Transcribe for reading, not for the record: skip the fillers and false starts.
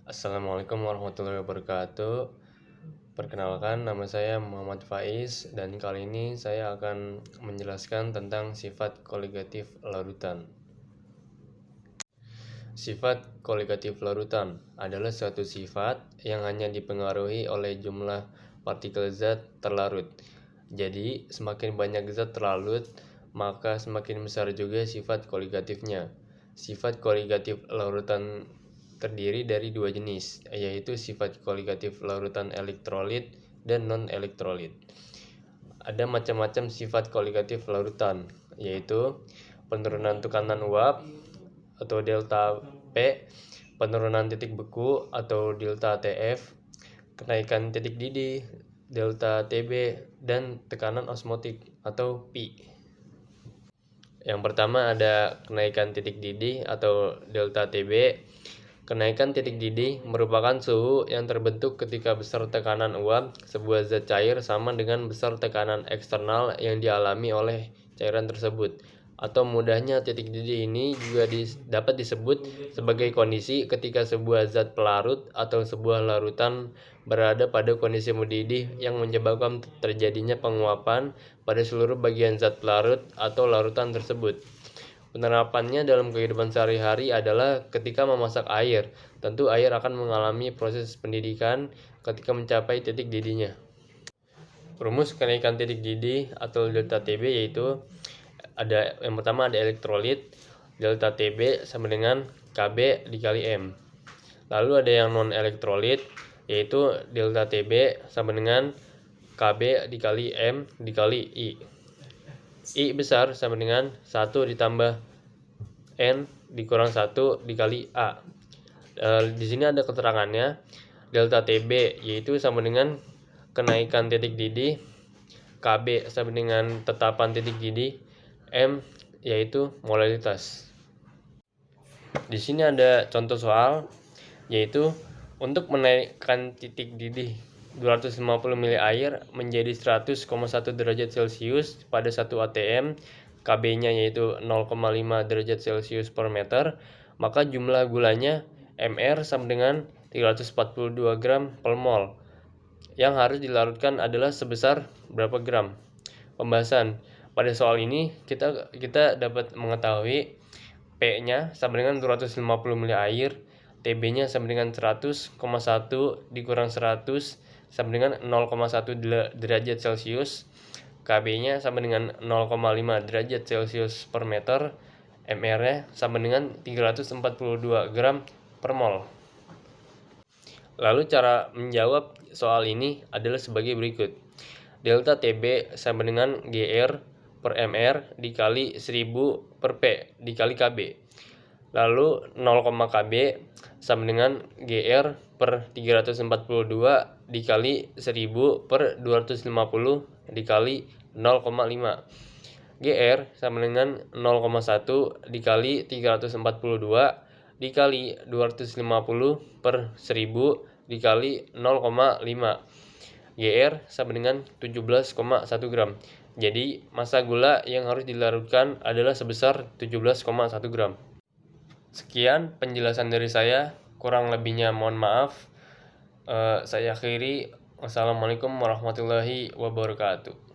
Assalamualaikum warahmatullahi wabarakatuh. Perkenalkan, nama saya Muhammad Faiz dan kali ini saya akan menjelaskan tentang sifat koligatif larutan. Sifat koligatif larutan adalah suatu sifat yang hanya dipengaruhi oleh jumlah partikel zat terlarut. Jadi, semakin banyak zat terlarut, maka semakin besar juga sifat koligatifnya. Sifat koligatif larutan terdiri dari dua jenis, yaitu sifat koligatif larutan elektrolit dan non-elektrolit. Ada macam-macam sifat koligatif larutan, yaitu penurunan tekanan uap atau delta P, penurunan titik beku atau delta TF, kenaikan titik didih delta TB, dan tekanan osmotik atau P. Yang pertama ada kenaikan titik didih atau delta TB. Kenaikan titik didih merupakan suhu yang terbentuk ketika besar tekanan uap sebuah zat cair sama dengan besar tekanan eksternal yang dialami oleh cairan tersebut. Atau mudahnya, titik didih ini juga dapat disebut sebagai kondisi ketika sebuah zat pelarut atau sebuah larutan berada pada kondisi mendidih yang menyebabkan terjadinya penguapan pada seluruh bagian zat pelarut atau larutan tersebut. Penerapannya dalam kehidupan sehari-hari adalah ketika memasak air. Tentu air akan mengalami proses pendidikan ketika mencapai titik didihnya. Rumus kenaikan titik didih atau delta TB yaitu yang pertama ada elektrolit, delta TB sama dengan KB dikali M. Lalu ada yang non elektrolit, yaitu delta TB sama dengan KB dikali M dikali I. I besar sama dengan 1 ditambah N dikurang 1 dikali A. Di sini ada keterangannya. Delta TB yaitu sama dengan kenaikan titik didih, KB sama dengan tetapan titik didih, M yaitu molaritas. Di sini ada contoh soal, yaitu untuk menaikkan titik didih 250 ml air menjadi 100,1 derajat Celcius pada 1 atm, KB-nya yaitu 0,5 derajat Celcius per meter, maka jumlah gulanya Mr sama dengan 342 gram per mol. Yang harus dilarutkan adalah sebesar berapa gram? Pembahasan. Pada soal ini kita dapat mengetahui P-nya sama dengan 250 ml air, TB-nya sama dengan 100,1 dikurang 100 sama dengan 0,1 derajat Celcius, KB-nya sama dengan 0,5 derajat Celcius per meter, MR-nya sama dengan 342 gram per mol. Lalu cara menjawab soal ini adalah sebagai berikut. Delta TB sama dengan GR per MR dikali 1000 per P dikali KB. Lalu 0, KB sama dengan GR per 342 dikali 1000 per 250 dikali 0,5. GR sama dengan 0,1 dikali 342 dikali 250 per 1000 dikali 0,5. GR sama dengan 17,1 gram. Jadi massa gula yang harus dilarutkan adalah sebesar 17,1 gram. Sekian penjelasan dari saya, kurang lebihnya mohon maaf. Saya akhiri. Wassalamualaikum warahmatullahi wabarakatuh.